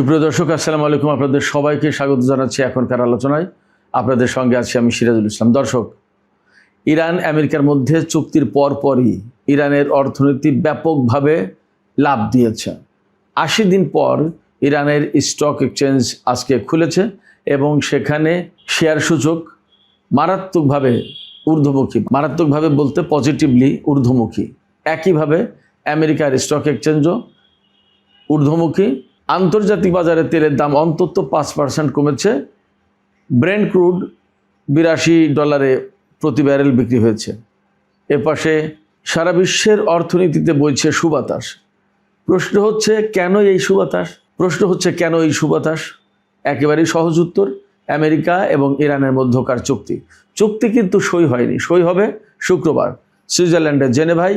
সুপ্রিয় দর্শক, আসসালামু আলাইকুম। আপনাদের সবাইকে স্বাগত জানাচ্ছি এখনকার আলোচনায়। আপনাদের সঙ্গে আছি আমি সিরাজুল ইসলাম। দর্শক, ইরান আমেরিকার মধ্যে চুক্তির পরপরই ইরানের অর্থনীতি ব্যাপকভাবে লাভ দিয়েছে। ৮০ দিন পর ইরানের স্টক এক্সচেঞ্জ আজকে খুলেছে এবং সেখানে শেয়ার সূচক মারাত্মকভাবে ঊর্ধ্বমুখী। মারাত্মকভাবে বলতে পজিটিভলি ঊর্ধ্বমুখী। একইভাবে আমেরিকার স্টক এক্সচেঞ্জও ঊর্ধ্বমুখী। আন্তর্জাতিক বাজারে তেলের দাম অন্তত 5% কমেছে। ব্রেন্ট ক্রুড $82 প্রতি ব্যারেল বিক্রি হয়েছে। এপাশে সারা বিশ্বের অর্থনীতিতে বইছে সুবাতাস। প্রশ্ন হচ্ছে কেন এই সুবাতাস? একেবারেই সহজ উত্তর, আমেরিকা এবং ইরানের মধ্যকার চুক্তি কিন্তু সই হয়নি। সই হবে শুক্রবার সুইজারল্যান্ডের জেনেভায়।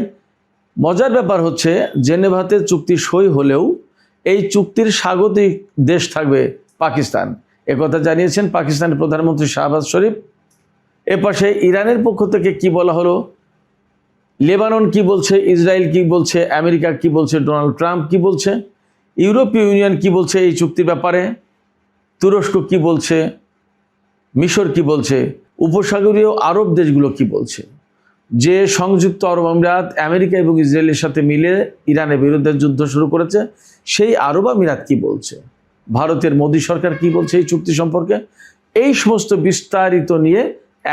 মজার ব্যাপার হচ্ছে, জেনেভাতে চুক্তি সই হলেও এই চুক্তির স্বাগতিক দেশ থাকবে পাকিস্তান। একথা জানিয়েছেন পাকিস্তানের প্রধানমন্ত্রী শাহবাজ শরীফ। এপাশে ইরানের পক্ষ থেকে কি বলা হলো, লেবানন কি বলছে, ইসরায়েল কি বলছে, আমেরিকা কি বলছে, ডোনাল্ড ট্রাম্প কি বলছে, ইউরোপীয় ইউনিয়ন কি বলছে এই চুক্তির ব্যাপারে, তুরস্ক কি বলছে, মিশর কি বলছে, উপসাগরীয় আরব দেশগুলো কি বলছে। যে সংযুক্ত আরব আমিরাত আমেরিকা এবং ইসরায়েলের সাথে মিলে ইরানের বিরুদ্ধে যুদ্ধ শুরু করেছে, সেই আরব আমিরাত কি বলছে, ভারতের মোদী সরকার কি বলছে এই চুক্তি সম্পর্কে, এই সমস্ত বিস্তারিত নিয়ে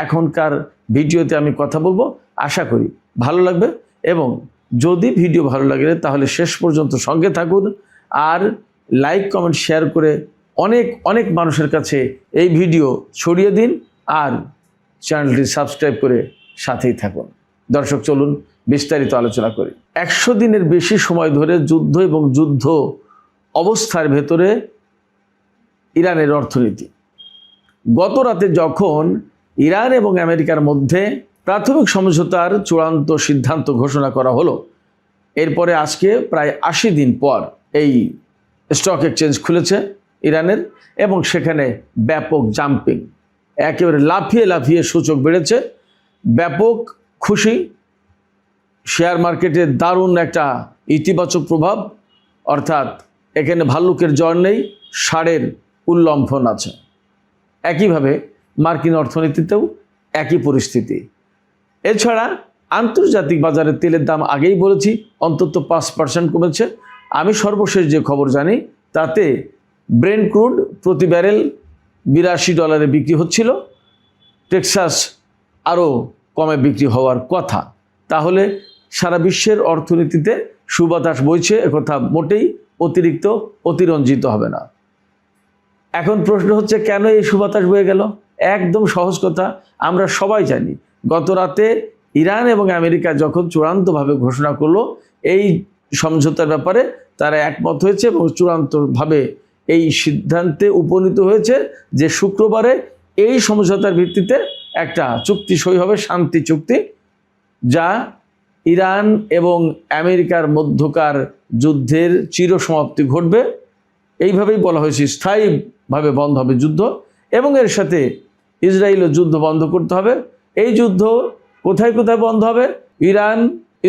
এখনকার ভিডিওতে আমি কথা বলবো। আশা করি ভালো লাগবে এবং যদি ভিডিও ভালো লাগে তাহলে শেষ পর্যন্ত সঙ্গে থাকুন আর লাইক কমেন্ট শেয়ার করে অনেক অনেক মানুষের কাছে এই ভিডিও ছড়িয়ে দিন আর চ্যানেলটি সাবস্ক্রাইব করে সাথেই থাকুন। দর্শক, চলুন বিস্তারিত আলোচনা করি। 100 দিনের বেশি সময় ধরে যুদ্ধ এবং যুদ্ধ অবস্থার ভেতরে ইরানের অর্থনীতি। গত রাতে যখন ইরান এবং আমেরিকার মধ্যে প্রাথমিক সমঝোতার চূড়ান্ত সিদ্ধান্ত ঘোষণা করা হলো, এরপরে আজকে প্রায় 80 দিন পর এই স্টক এক্সচেঞ্জ খুলেছে ইরানের এবং সেখানে ব্যাপক জাম্পিং, একেবারে লাফিয়ে লাফিয়ে সূচক বেড়েছে। ব্যাপক খুশি, শেয়ার মার্কেটে দারুণ একটা ইতিবাচক প্রভাব, অর্থাৎ এখানে ভাল্লুকের জ্বর নেই, ষাঁড়ের উল্লম্ফন আছে। একইভাবে মার্কিন অর্থনীতিতেও একই পরিস্থিতি। এছাড়া আন্তর্জাতিক বাজারে তেলের দাম আগেই বলেছি অন্তত 5% কমেছে। আমি সর্বশেষ যে খবর জানি তাতে ব্রেন্ট ক্রুড প্রতি ব্যারেল $82 বিক্রি হচ্ছিল, টেক্সাস আরও কমে বিক্রি হওয়ার কথা। তাহলে সারা বিশ্বের অর্থনীতিতে সুবাতাস বইছে, একথা মোটেই অতিরঞ্জিত হবে না। এখন প্রশ্ন হচ্ছে কেন এই সুবাতাস বয়ে গেল? একদম সহজ কথা, আমরা সবাই জানি গত রাতে ইরান এবং আমেরিকা যখন চূড়ান্তভাবে ঘোষণা করলো এই সমঝোতার ব্যাপারে, তারা একমত হয়েছে এবং চূড়ান্তভাবে এই সিদ্ধান্তে উপনীত হয়েছে যে শুক্রবারে এই সমঝোতার ভিত্তিতে একটা চুক্তি সই হবে, শান্তি চুক্তি, যা ইরান এবং আমেরিকার মধ্যকার যুদ্ধের চিরসমাপ্তি ঘটবে। এইভাবেই বলা হয়েছে, স্থায়ীভাবে বন্ধ হবে যুদ্ধ এবং এর সাথে ইসরায়েলও যুদ্ধ বন্ধ করতে হবে। এই যুদ্ধ কোথায় কোথায় বন্ধ হবে? ইরান,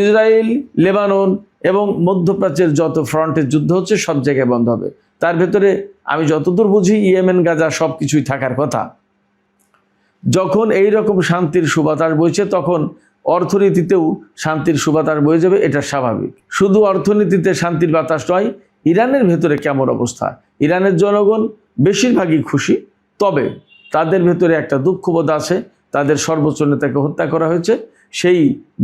ইসরায়েল, লেবানন এবং মধ্যপ্রাচ্যের যত ফ্রন্টের যুদ্ধ হচ্ছে সব জায়গায় বন্ধ হবে। তার ভেতরে আমি যতদূর বুঝি ইয়েমেন, গাজা সব কিছুই থাকার কথা। যখন এই রকম শান্তির সুবাতাস বইছে তখন অর্থনীতিতেও শান্তির সুবাতাস বয়ে যাবে, এটা স্বাভাবিক। শুধু অর্থনীতিতে শান্তির বাতাস নয়, ইরানের ভেতরে কেমন অবস্থা? ইরানের জনগণ বেশিরভাগই খুশি, তবে তাদের ভেতরে একটা দুঃখবোধ আছে। তাদের সর্বোচ্চ নেতাকে হত্যা করা হয়েছে, সেই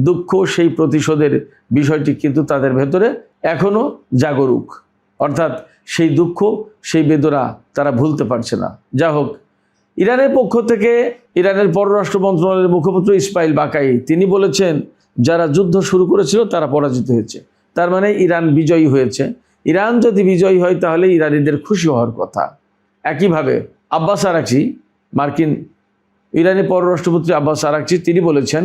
দুঃখ, সেই প্রতিশোধের বিষয়টি কিন্তু তাদের ভেতরে এখনও জাগরুক, অর্থাৎ সেই দুঃখ, সেই বেদনা তারা ভুলতে পারছে না। যা হোক, ইরানের পক্ষ থেকে ইরানের পররাষ্ট্র মন্ত্রণালয়ের মুখপাত্র ইসমাইল বাকাই তিনি বলেছেন যারা যুদ্ধ শুরু করেছিল তারা পরাজিত হয়েছে, তার মানে ইরান বিজয়ী হয়েছে। ইরান যদি বিজয়ী হয় তাহলে ইরানিদের খুশি হওয়ার কথা। একইভাবে আব্বাস আরাকচি, ইরানি পররাষ্ট্রমন্ত্রী আব্বাস আরাকচি তিনি বলেছেন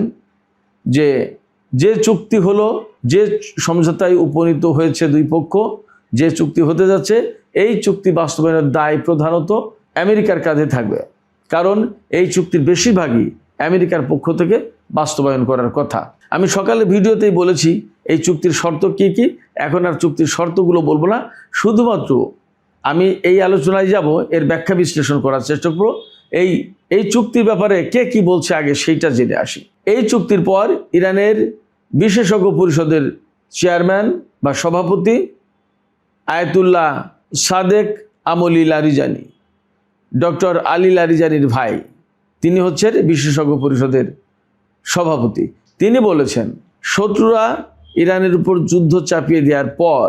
যে চুক্তি হলো, যে সমঝোতায় উপনীত হয়েছে দুই পক্ষ, যে চুক্তি হতে যাচ্ছে, এই চুক্তি বাস্তবায়নের দায় প্রধানত আমেরিকার কাঁধে থাকবে, কারণ এই চুক্তির বেশিরভাগই আমেরিকার পক্ষ থেকে বাস্তবায়ন করার কথা। আমি সকালে ভিডিওতেই বলেছি এই চুক্তির শর্ত কি কি। এখন আর চুক্তির শর্তগুলো বলবো না, শুধুমাত্র আমি এই আলোচনায় যাব, এর ব্যাখ্যা বিশ্লেষণ করার চেষ্টা করব। এই চুক্তির ব্যাপারে কে কি বলছে আগে সেইটা জেনে আসি। এই চুক্তির পর ইরানের বিশেষজ্ঞ পরিষদের চেয়ারম্যান বা সভাপতি আয়াতুল্লাহ সাদেক আমলি লারিজানি, ডক্টর আলী লারিজানির ভাই, তিনি হচ্ছেন বিশেষজ্ঞ পরিষদের সভাপতি। তিনি বলেছেন, শত্রুরা ইরানের উপর যুদ্ধ চাপিয়ে দেওয়ার পর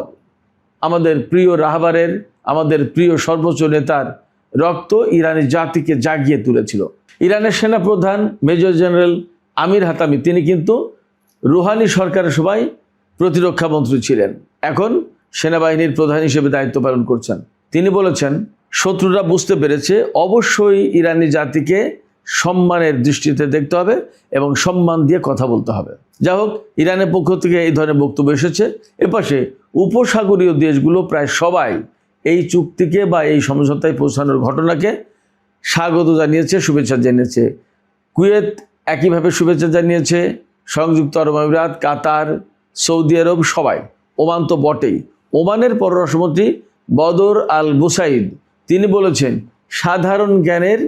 আমাদের প্রিয় রাহবারের, আমাদের প্রিয় সর্বোচ্চ নেতার রক্ত ইরানি জাতিকে জাগিয়ে তুলেছিল। ইরানের সেনাপ্রধান মেজর জেনারেল আমির হাতামি, তিনি কিন্তু রুহানি সরকারের সময় প্রতিরক্ষা মন্ত্রী ছিলেন, এখন সেনাবাহিনীর প্রধান হিসেবে দায়িত্ব পালন করছেন। তিনি বলেছেন, শত্রুরা বুঝতে পেরেছে অবশ্যই ইরানি জাতিকে সম্মানের দৃষ্টিতে দেখতে হবে এবং সম্মান দিয়ে কথা বলতে হবে। যাই হোক, ইরানের পক্ষ থেকে এই ধরনের বক্তব্য এসেছে। এপাশে উপসাগরীয় দেশগুলো প্রায় সবাই এই চুক্তিকে বা এই সমঝোতায় পৌঁছানোর ঘটনাকে স্বাগত জানিয়েছে, শুভেচ্ছা জানিয়েছে। কুয়েত একইভাবে শুভেচ্ছা জানিয়েছে, সংযুক্ত আরব আমিরাত, কাতার, সৌদি আরব, সবাই। ওমান তো বটেই। ওমানের পররাষ্ট্রমন্ত্রী বদর আল বুসাইদ, তিনি বলেছেন, সাধারণ জ্ঞানের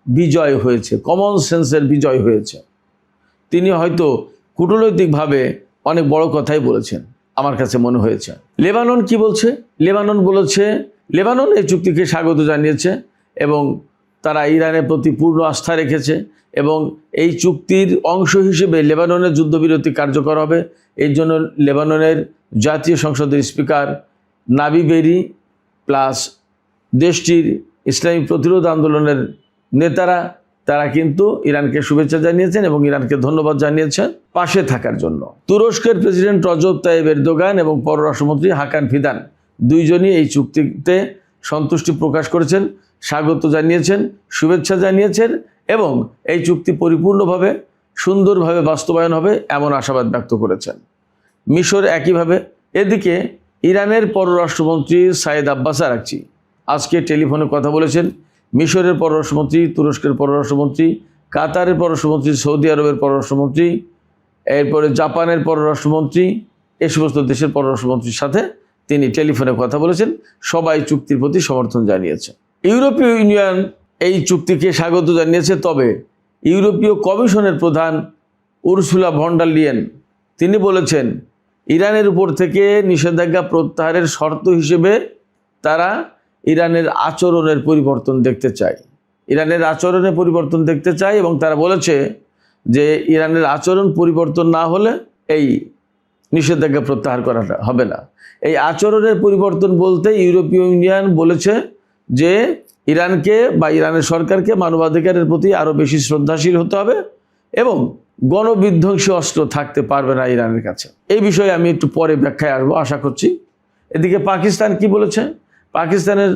বিজয় হয়েছে, কমন সেন্সের বিজয় হয়েছে। তিনি হয়তো কূটনৈতিকভাবে অনেক বড় কথাই বলেছেন, আমার কাছে মনে হয়েছে। লেবানন কি বলছে? লেবানন বলেছে, লেবানন এই চুক্তিকে স্বাগত জানিয়েছে এবং তারা ইরানের প্রতি পূর্ণ আস্থা রেখেছে এবং এই চুক্তির অংশ হিসেবে লেবাননের যুদ্ধবিরতি কার্যকর হবে। এই জন্য লেবাননের জাতীয় সংসদের স্পিকার নাবি বেরি প্লাস দেশটির ইসলামী প্রতিরোধ আন্দোলনের নেতারা, তারা কিন্তু ইরানকে শুভেচ্ছা জানিয়েছেন এবং ইরানকে ধন্যবাদ জানিয়েছেন পাশে থাকার জন্য। তুরস্কের প্রেসিডেন্ট রজব তাইয়েব এরদোগান এবং পররাষ্ট্রমন্ত্রী হাকান ফিদান, দুইজনই এই চুক্তিতে সন্তুষ্টি প্রকাশ করেছেন, স্বাগত জানিয়েছেন, শুভেচ্ছা জানিয়েছেন এবং এই চুক্তি পরিপূর্ণভাবে সুন্দরভাবে বাস্তবায়ন হবে এমন আশাবাদ ব্যক্ত করেছেন। মিশর একইভাবে। এদিকে ইরানের পররাষ্ট্রমন্ত্রী সাইদ আব্বাস আরাকচি আজকে টেলিফোনে কথা বলেছেন। মিশরের পররাষ্ট্রমন্ত্রী, তুরস্কের পররাষ্ট্রমন্ত্রী, কাতারের পররাষ্ট্রমন্ত্রী, সৌদি আরবের পররাষ্ট্রমন্ত্রী, এরপরে জাপানের পররাষ্ট্রমন্ত্রী, এই সমস্ত দেশের পররাষ্ট্রমন্ত্রীর সাথে তিনি টেলিফোনে কথা বলেছেন। সবাই চুক্তির প্রতি সমর্থন জানিয়েছে। ইউরোপীয় ইউনিয়ন এই চুক্তিকে স্বাগত জানিয়েছে। তবে ইউরোপীয় কমিশনের প্রধান উরসুলা ভন ডার লিয়েন, তিনি বলেছেন, ইরানের উপর থেকে নিষেধাজ্ঞা প্রত্যাহারের শর্ত হিসেবে তারা ইরানের আচরণের পরিবর্তন দেখতে চায়। ইরানের আচরণে পরিবর্তন দেখতে চায় এবং তারা বলেছে যে ইরানের আচরণ পরিবর্তন না হলে এই নিষেধাজ্ঞা প্রত্যাহার করাটা হবে না। এই আচরণের পরিবর্তন বলতে ইউরোপীয় ইউনিয়ন বলেছে যে ইরানকে বা ইরানের সরকারকে মানবাধিকারের প্রতি আরও বেশি শ্রদ্ধাশীল হতে হবে এবং গণবিধ্বংসী অস্ত্র থাকতে পারবে না ইরানের কাছে। এই বিষয়ে আমি একটু পরে ব্যাখ্যায় আসবো আশা করছি। এদিকে পাকিস্তান কি বলেছে? পাকিস্তানের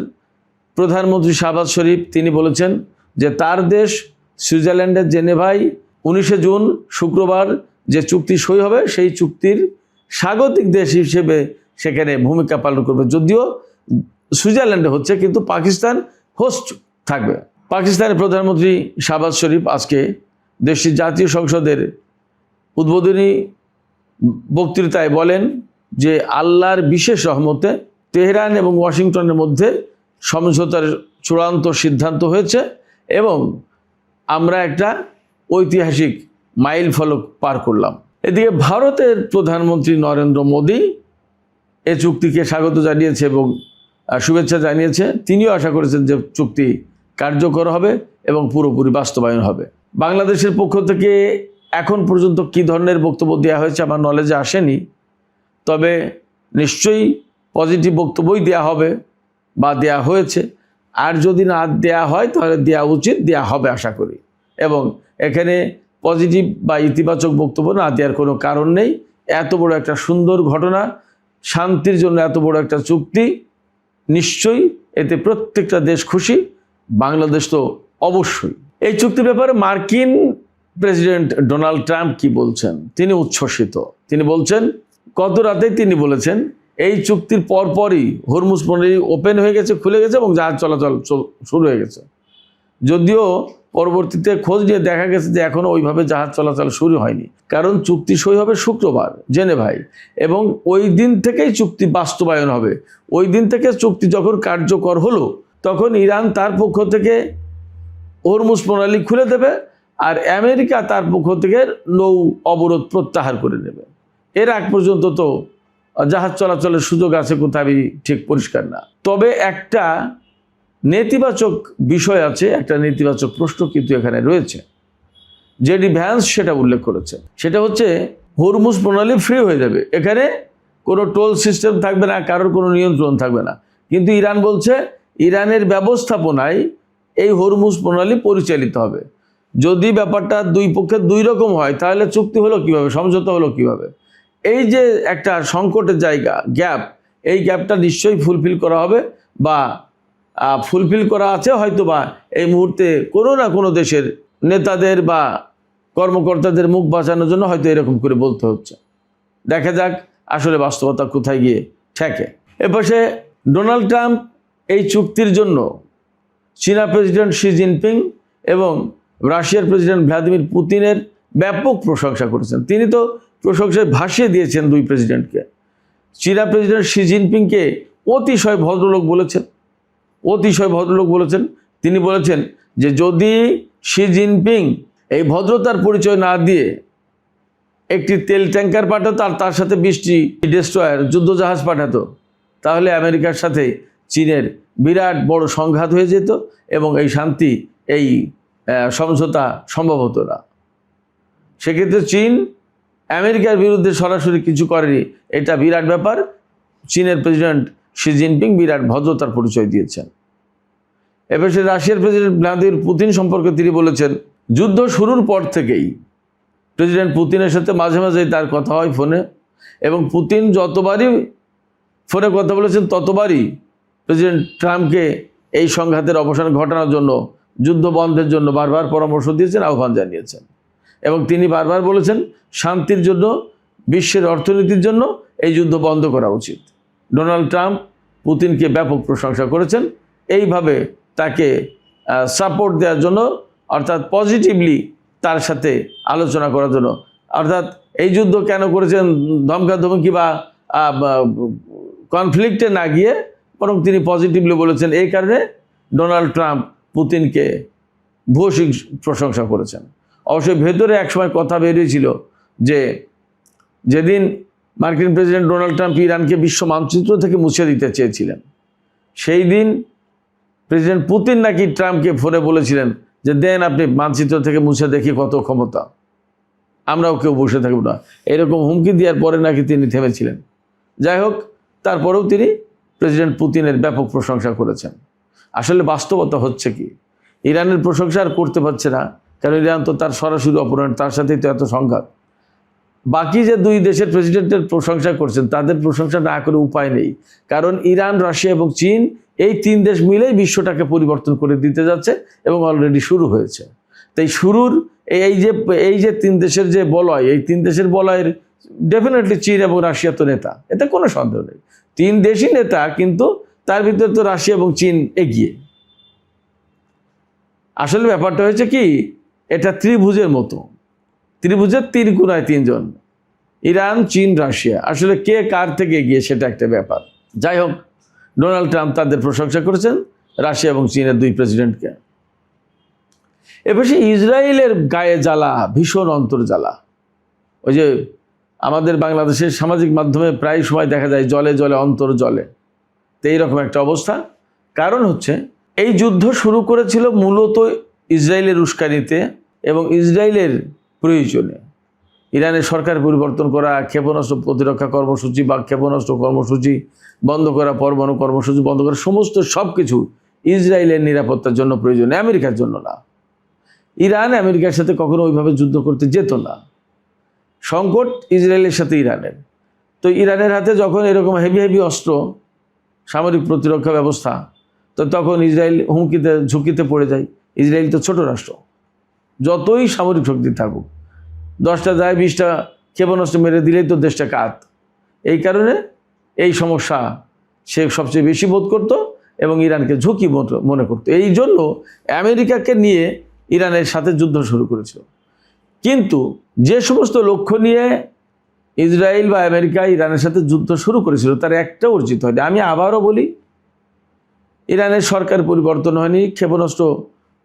প্রধানমন্ত্রী শাহবাজ শরীফ, তিনি বলেছেন যে তার দেশ সুইজারল্যান্ডের জেনেভায় 19 জুন শুক্রবার যে চুক্তি সই হবে সেই চুক্তির স্বাগতিক দেশ হিসেবে সেখানে ভূমিকা পালন করবে। যদিও সুইজারল্যান্ডে হচ্ছে, কিন্তু পাকিস্তান হোস্ট থাকবে। পাকিস্তানের প্রধানমন্ত্রী শাহবাজ শরীফ আজকে দেশটির জাতীয় সংসদের উদ্বোধনী বক্তৃতায় বলেন যে আল্লাহর বিশেষ রহমতে তেহরান এবং ওয়াশিংটনের মধ্যে সমঝোতার চূড়ান্ত সিদ্ধান্ত হয়েছে এবং আমরা একটা ঐতিহাসিক মাইল ফলক পার করলাম। এদিকে ভারতের প্রধানমন্ত্রী নরেন্দ্র মোদী এই চুক্তিকে স্বাগত জানিয়েছে এবং শুভেচ্ছা জানিয়েছে। তিনিও আশা করেছেন যে চুক্তি কার্যকর হবে এবং পুরোপুরি বাস্তবায়ন হবে। বাংলাদেশের পক্ষ থেকে এখন পর্যন্ত কী ধরনের বক্তব্য দেওয়া হয়েছে আমার নলেজে আসেনি, তবে নিশ্চয়ই পজিটিভ বক্তব্যই দেওয়া হবে বা দেওয়া হয়েছে। আর যদি না দেওয়া হয় তাহলে দেওয়া উচিত, দেওয়া হবে আশা করি। এবং এখানে পজিটিভ বা ইতিবাচক বক্তব্য না দেওয়ার কোনো কারণ নেই। এত বড় একটা সুন্দর ঘটনা, শান্তির জন্য এত বড় একটা চুক্তি, নিশ্চয়ই এতে প্রত্যেকটা দেশ খুশি, বাংলাদেশ তো অবশ্যই। এই চুক্তির ব্যাপারে মার্কিন প্রেসিডেন্ট ডোনাল্ড ট্রাম্প কি বলছেন? তিনি উচ্ছ্বসিত। তিনি বলছেন, গত রাতেই তিনি বলেছেন এই চুক্তির পরপরই হরমুজ প্রণালী ওপেন হয়ে গেছে, খুলে গেছে এবং জাহাজ চলাচল শুরু হয়ে গেছে। যদিও পরবর্তীতে খোঁজ নিয়ে দেখা গেছে যে এখনও ওইভাবে জাহাজ চলাচল শুরু হয়নি, কারণ চুক্তি সই হবে শুক্রবার জেনেভায়, এবং ওই দিন থেকেই চুক্তি বাস্তবায়ন হবে। ওই দিন থেকে চুক্তি যখন কার্যকর হলো তখন ইরান তার পক্ষ থেকে হরমুজ প্রণালী খুলে দেবে, আর আমেরিকা তার পক্ষ থেকে নৌ অবরোধ প্রত্যাহার করে নেবে। এর আগ পর্যন্ত তো জাহাজ চলাচলের সুযোগ আছে কোথায় ঠিক পরিষ্কার না। তবে একটা নেতিবাচক বিষয় আছে, একটা নেতিবাচক প্রশ্ন কিন্তু এখানে রয়েছে। জেডি ভ্যান্স সেটা উল্লেখ করেছে, সেটা হচ্ছে হরমুজ প্রণালী ফ্রি হয়ে যাবে, এখানে কোনো টোল সিস্টেম থাকবে না, কারোর কোনো নিয়ন্ত্রণ থাকবে না। কিন্তু ইরান বলছে ইরানের ব্যবস্থাপনায় এই হরমুজ প্রণালী পরিচালিত হবে। যদি ব্যাপারটা দুই পক্ষে দুই রকম হয় তাহলে চুক্তি হলো কিভাবে, সমঝোতা হলো কিভাবে? এই যে একটা সংকটের জায়গা, গ্যাপ, এই গ্যাপটা নিশ্চয়ই ফুলফিল করা হবে, বা ফুলফিল করা আছে হয়তো, বা এই মুহূর্তে কোনো না কোনো দেশের নেতাদের বা কর্মকর্তাদের মুখ বাঁচানোর জন্য হয়তো এরকম করে বলতে হচ্ছে। দেখা যাক আসলে বাস্তবতা কোথায় গিয়ে ঠেকে। এপাশে ডোনাল্ড ট্রাম্প এই চুক্তির জন্য চীনা প্রেসিডেন্ট শি জিনপিং এবং রাশিয়ার প্রেসিডেন্ট ভ্লাদিমির পুতিনের ব্যাপক প্রশংসা করেছেন। তিনি তো প্রশংসায় ভাসিয়ে দিয়েছেন দুই প্রেসিডেন্টকে। চীনা প্রেসিডেন্ট শি জিনপিংকে অতিশয় ভদ্রলোক বলেছেন, অতিশয় ভদ্রলোক বলেছেন। তিনি বলেছেন যে যদি শি জিনপিং এই ভদ্রতার পরিচয় না দিয়ে একটি তেল ট্যাঙ্কার পাঠাতো আর তার সাথে 20টি ডেস্ট্রয়ার যুদ্ধজাহাজ পাঠাতো, তাহলে আমেরিকার সাথে চীনের বিরাট বড় সংঘাত হয়ে যেত এবং এই শান্তি, এই সমঝোতা সম্ভব হতো না। সেক্ষেত্রে চীন আমেরিকার বিরুদ্ধে সরাসরি কিছু করেনি, এটা বিরাট ব্যাপার। চীনের প্রেসিডেন্ট শি জিনপিং বিরাট ভদ্রতার পরিচয় দিয়েছেন। এবার সে রাশিয়ার প্রেসিডেন্ট ভ্লাদিমির পুতিন সম্পর্কে তিনি বলেছেন, যুদ্ধ শুরুর পর থেকেই প্রেসিডেন্ট পুতিনের সাথে মাঝে মাঝেই তার কথা হয় ফোনে, এবং পুতিন যতবারই ফোনে কথা বলেছেন ততবারই প্রেসিডেন্ট ট্রাম্পকে এই সংঘাতের অবসান ঘটানোর জন্য, যুদ্ধ বন্ধের জন্য বারবার পরামর্শ দিয়েছেন, আহ্বান জানিয়েছেন। এবং তিনি বারবার বলেছেন শান্তির জন্য, বিশ্বের অর্থনীতির জন্য এই যুদ্ধ বন্ধ করা উচিত। ডোনাল্ড ট্রাম্প পুতিনকে ব্যাপক প্রশংসা করেছেন, এইভাবে তাকে সাপোর্ট দেওয়ার জন্য, অর্থাৎ পজিটিভলি তার সাথে আলোচনা করার জন্য। অর্থাৎ এই যুদ্ধ কেন করেছেন ধমকাধমকি বা কনফ্লিক্টে না গিয়ে, বরং তিনি পজিটিভলি বলেছেন। এই কারণে ডোনাল্ড ট্রাম্প পুতিনকে ভূয়সী প্রশংসা করেছেন। অবশ্যই ভেতরে একসময় কথা বেরিয়েছিল যে যেদিন মার্কিন প্রেসিডেন্ট ডোনাল্ড ট্রাম্প ইরানকে বিশ্ব মানচিত্র থেকে মুছে দিতে চেয়েছিলেন, সেই দিন প্রেসিডেন্ট পুতিন নাকি ট্রাম্পকে ফোনে বলেছিলেন যে দেন আপনি মানচিত্র থেকে মুছে দেখি কত ক্ষমতা, আমরাও কেউ বসে থাকব না, এরকম হুমকি দেওয়ার পরে নাকি তিনি থেমেছিলেন। যাই হোক, তারপরেও তিনি প্রেসিডেন্ট পুতিনের ব্যাপক প্রশংসা করেছেন। আসলে বাস্তবতা হচ্ছে কি, ইরানের প্রশংসা আর করতে পারছে না, কারণ ইরান তো তার সরাসরি অপোনেন্ট, তার সাথেই তো এত সংঘাত। বাকি যে দুই দেশের প্রেসিডেন্টের প্রশংসা করছেন তাদের প্রশংসা না করে উপায় নেই, কারণ ইরান, রাশিয়া এবং চীন, এই তিন দেশ মিলেই বিশ্বটাকে পরিবর্তন করে দিতে যাচ্ছে এবং অলরেডি শুরু হয়েছে। তাই শুরুর এই যে তিন দেশের যে বলয়, এই তিন দেশের বলয়ের ডেফিনেটলি চীন এবং রাশিয়া তো নেতা, এতে কোনো সন্দেহ নেই। তিন দেশই নেতা, কিন্তু তার ভিতরে তো রাশিয়া এবং চীন এগিয়ে। আসলে ব্যাপারটা হয়েছে কি, এটা ত্রিভুজের মতো, ত্রিভুজের তিন কোণায় তিনজন, ইরান, চীন, রাশিয়া। আসলে কে কার থেকে এগিয়ে সেটা একটা ব্যাপার। যাই হোক, ডোনাল্ড ট্রাম্প তাদের প্রশংসা করেছেন, রাশিয়া এবং চীনের দুই প্রেসিডেন্টকে। এবার ইসরায়েলের গায়ে জ্বালা, ভীষণ অন্তর্জ্বালা। ওই যে আমাদের বাংলাদেশের সামাজিক মাধ্যমে প্রায় সময় দেখা যায় জলে জলে অন্তর জলে, তো এইরকম একটা অবস্থা। কারণ হচ্ছে এই যুদ্ধ শুরু করেছিল মূলত ইসরায়েলের উস্কানিতে এবং ইসরায়েলের প্রয়োজনে। ইরানের সরকার পরিবর্তন করা, ক্ষেপণাস্ত্র প্রতিরক্ষা কর্মসূচি বা ক্ষেপণাস্ত্র কর্মসূচি বন্ধ করা, পরমাণু কর্মসূচি বন্ধ করা, সমস্ত সব কিছু ইসরায়েলের নিরাপত্তার জন্য প্রয়োজন, আমেরিকার জন্য না। ইরান আমেরিকার সাথে কখনো ওইভাবে যুদ্ধ করতে যেত না। সংকট ইসরায়েলের সাথে ইরানের। তো ইরানের হাতে যখন এরকম হেভি অস্ত্র, সামরিক প্রতিরক্ষা ব্যবস্থা, তো তখন ইসরায়েল ঝুঁকিতে পড়ে যায়। ইসরায়েল তো ছোট রাষ্ট্র, যতই সামরিক শক্তি থাকুক, 10টা যায় 20টা ক্ষেপণাস্ত্র মেরে দিলেই তো দেশটা কাত। এই কারণে এই সমস্যা সে সবচেয়ে বেশি বোধ করত এবং ইরানকে ঝুঁকি মনে করতো। এই জন্য আমেরিকাকে নিয়ে ইরানের সাথে যুদ্ধ শুরু করেছিল। কিন্তু যে সমস্ত লক্ষ্য নিয়ে ইসরায়েল বা আমেরিকা ইরানের সাথে যুদ্ধ শুরু করেছিল তার একটা অর্জিত হয়নি। আমি আবারও বলি, ইরানের সরকার পরিবর্তন হয়নি, ক্ষেপণাস্ত্র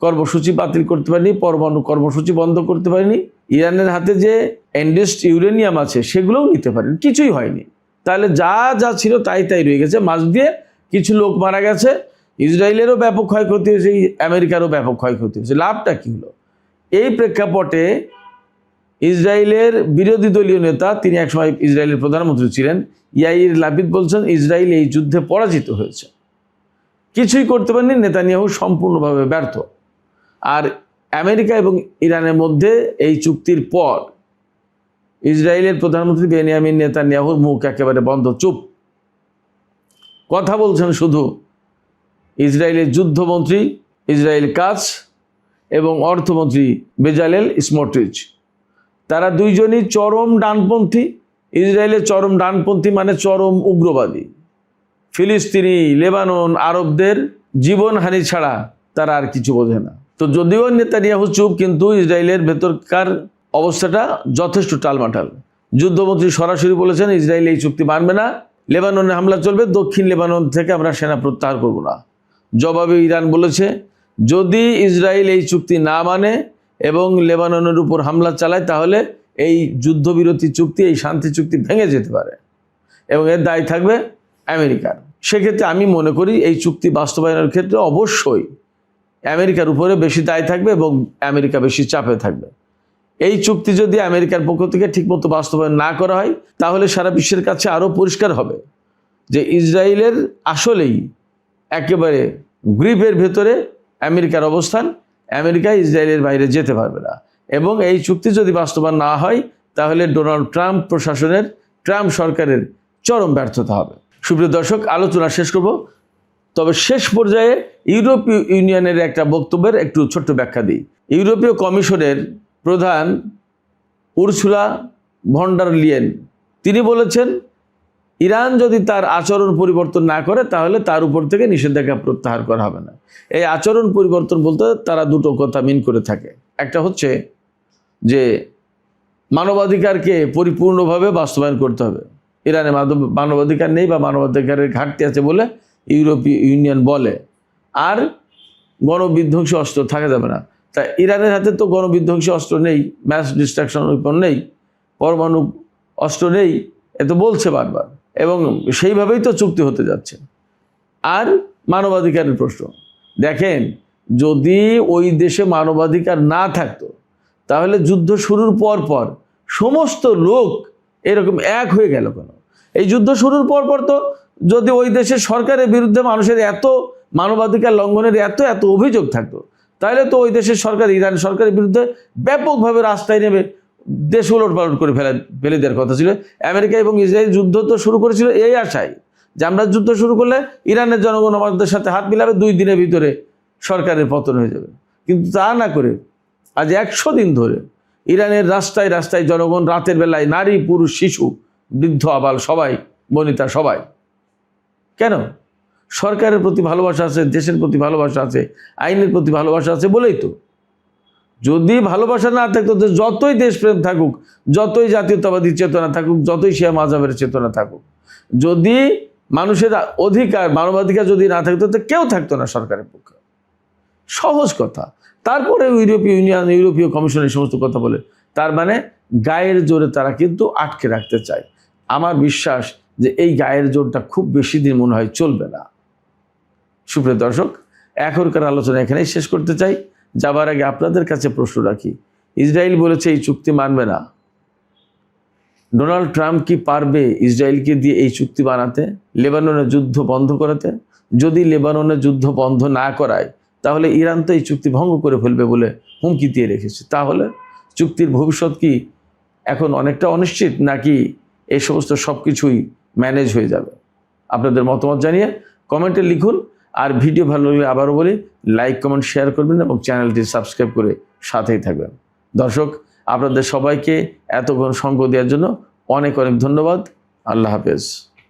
কর্মসূচি বাতিল করতে পারেনি, পরমাণু কর্মসূচি বন্ধ করতে পারেনি, ইরানের হাতে যে এনরিচড ইউরেনিয়াম আছে সেগুলোও নিতে পারেনি, কিছুই হয়নি। তাহলে যা যা ছিল তাই তাই রয়ে গেছে। মাঝ দিয়ে কিছু লোক মারা গেছে, ইসরায়েলেরও ব্যাপক ক্ষয়ক্ষতি হয়েছে, আমেরিকারও ব্যাপক ক্ষয়ক্ষতি হয়েছে। লাভটা কী হলো? এই প্রেক্ষাপটে ইসরায়েলের বিরোধী দলীয় নেতা, তিনি একসময় ইসরায়েলের প্রধানমন্ত্রী ছিলেন, ইয়াইর লাপিদ বলছেন ইসরায়েল এই যুদ্ধে পরাজিত হয়েছে, কিছুই করতে পারেনি, নেতানিয়াহু সম্পূর্ণভাবে ব্যর্থ। আর আমেরিকা এবং ইরানের মধ্যে এই চুক্তির পর ইসরায়েলের প্রধানমন্ত্রী বেনিয়ামিন নেতানিয়াহুর মুখ একেবারে বন্ধ, চুপ। কথা বলছেন শুধু ইসরায়েলের যুদ্ধমন্ত্রী ইসরায়েল কাটজ এবং অর্থমন্ত্রী বেজালেল স্মোট্রিচ। তারা দুইজনই চরম ডানপন্থী। ইসরায়েলের চরম ডানপন্থী মানে চরম উগ্রবাদী। ফিলিস্তিনি, লেবানন, আরবদের জীবনহানি ছাড়া তারা আর কিছু বোঝে না। তো যদিও নেতানিয়াহু চুপ, কিন্তু ইসরায়েলের ভেতরকার অবস্থাটা যথেষ্ট টালমাটাল। যুদ্ধমন্ত্রী সরাসরি বলেছেন ইসরায়েল এই চুক্তি মানবে না, লেবাননে হামলা চলবে, দক্ষিণ লেবানন থেকে আমরা সেনা প্রত্যাহার করব না। জবাবে ইরান বলেছে যদি ইসরায়েল এই চুক্তি না মানে এবং লেবাননের উপর হামলা চালায় তাহলে এই যুদ্ধবিরতি চুক্তি, এই শান্তি চুক্তি ভেঙে যেতে পারে এবং এর দায় থাকবে আমেরিকার। সেক্ষেত্রে আমি মনে করি এই চুক্তি বাস্তবায়নের ক্ষেত্রে অবশ্যই আমেরিকার উপরে বেশি দায় থাকবে এবং আমেরিকা বেশি চাপে থাকবে। এই চুক্তি যদি আমেরিকার পক্ষ থেকে ঠিকমতো বাস্তবায়ন না করা হয় তাহলে সারা বিশ্বের কাছে আরও পরিষ্কার হবে যে ইসরায়েলের আসলেই একেবারে গ্রিপের ভেতরে আমেরিকার অবস্থান, আমেরিকা ইসরায়েলের বাইরে যেতে পারবে না। এবং এই চুক্তি যদি বাস্তবায়ন না হয় তাহলে ডোনাল্ড ট্রাম্প প্রশাসনের, ট্রাম্প সরকারের চরম ব্যর্থতা হবে। সুপ্রিয় দর্শক, আলোচনা শেষ করব, তবে শেষ পর্যায়ে ইউরোপীয় ইউনিয়নের একটা বক্তব্যের একটু ছোট্ট ব্যাখ্যা দিই। ইউরোপীয় কমিশনের প্রধান উর্সুলা ভন ডার লিয়েন তিনি বলেছেন ইরান যদি তার আচরণ পরিবর্তন না করে তাহলে তার উপর থেকে নিষেধাজ্ঞা প্রত্যাহার করা হবে না। এই আচরণ পরিবর্তন বলতে তারা দুটো কথা মিন করে থাকে। একটা হচ্ছে যে মানবাধিকারকে পরিপূর্ণভাবে বাস্তবায়ন করতে হবে। ইরানে মানবাধিকার নেই বা মানবাধিকারের ঘাটতি আছে বলে ইউরোপীয় ইউনিয়ন বলে। আর গণবিধ্বংসী অস্ত্র থাকা যাবে না। তা ইরানের হাতে তো গণবিধ্বংসী অস্ত্র নেই, ম্যাস ডিস্ট্রাকশন ওয়েপন নেই, পরমাণু অস্ত্র নেই, এ তো বলছে বারবার, এবং সেইভাবেই তো চুক্তি হতে যাচ্ছে। আর মানবাধিকারের প্রশ্ন দেখেন, যদি ওই দেশে মানবাধিকার না থাকতো তাহলে যুদ্ধ শুরুর পর পর সমস্ত লোক এরকম এক হয়ে গেল কেন? এই যুদ্ধ শুরুর পর পর তো যদি ওই দেশের সরকারের বিরুদ্ধে মানুষের এত মানবাধিকার লঙ্ঘনের এত অভিযোগ থাকতো তাহলে তো ওই দেশের সরকার, ইরান সরকারের বিরুদ্ধে ব্যাপকভাবে রাস্তায় নেমে দেশ উলটপালট করে ফেলে দেওয়ার কথা ছিল। আমেরিকা এবং ইসরায়েল যুদ্ধ তো শুরু করেছিল এই আশায় যে আমরা যুদ্ধ শুরু করলে ইরানের জনগণ আমাদের সাথে হাত মিলাবে, 2 দিনের ভিতরে সরকারের পতন হয়ে যাবে। কিন্তু তা না করে আজ 100 দিন ধরে ইরানের রাস্তায় রাস্তায় জনগণ, রাতের বেলায় নারী, পুরুষ, শিশু, বৃদ্ধ, আবাল সবাই, বনিতা সবাই। কেন? সরকারের প্রতি ভালোবাসা আছে, দেশের প্রতি ভালোবাসা আছে, আইনের প্রতি ভালোবাসা আছে বলেই তো। যদি ভালোবাসা না থাকতো, যতই দেশপ্রেম থাকুক, যতই জাতীয়তাবাদী চেতনা থাকুক, যতই শিয়া মাযহাবের চেতনা থাকুক, যদি মানুষের অধিকার, মানবাধিকার যদি না থাকতো তো কেউ থাকতো না সরকারের পক্ষে। সহজ কথা। তারপরে ইউরোপীয় ইউনিয়ন, ইউরোপীয় কমিশন এই সমস্ত কথা বলে, তার মানে গায়ের জোরে তারা কিন্তু আটকে রাখতে চায়। আমার বিশ্বাস যে এই গায়ের জোরটা খুব বেশি দিন মনে হয় চলবে না। সুপ্রিয় দর্শক, এখনকার আলোচনা এখানেই শেষ করতে চাই। যাবার আগে আপনাদের কাছে প্রশ্ন রাখি, ইসরায়েল বলেছে এই চুক্তি মানবে না, ডোনাল্ড ট্রাম্প কি পারবে ইসরায়েলকে দিয়ে এই চুক্তি বানাতে, লেবাননের যুদ্ধ বন্ধ করাতে? যদি লেবাননের যুদ্ধ বন্ধ না করায় তাহলে ইরান তো এই চুক্তি ভঙ্গ করে ফেলবে বলে হুমকি দিয়ে রেখেছে। তাহলে চুক্তির ভবিষ্যৎ কি এখন অনেকটা অনিশ্চিত, নাকি এই সমস্ত সব কিছুই ম্যানেজ হয়ে যাবে? আপনাদের মতামত জানিয়ে কমেন্টে লিখুন। আর ভিডিও ভালো লাগলে আবারও বলি, লাইক, কমেন্ট, শেয়ার করবেন এবং চ্যানেলটি সাবস্ক্রাইব করে সাথেই থাকবেন। দর্শক, আপনাদের সবাইকে এতক্ষণ সঙ্গ দেওয়ার জন্য অনেক অনেক ধন্যবাদ। আল্লাহ হাফেজ।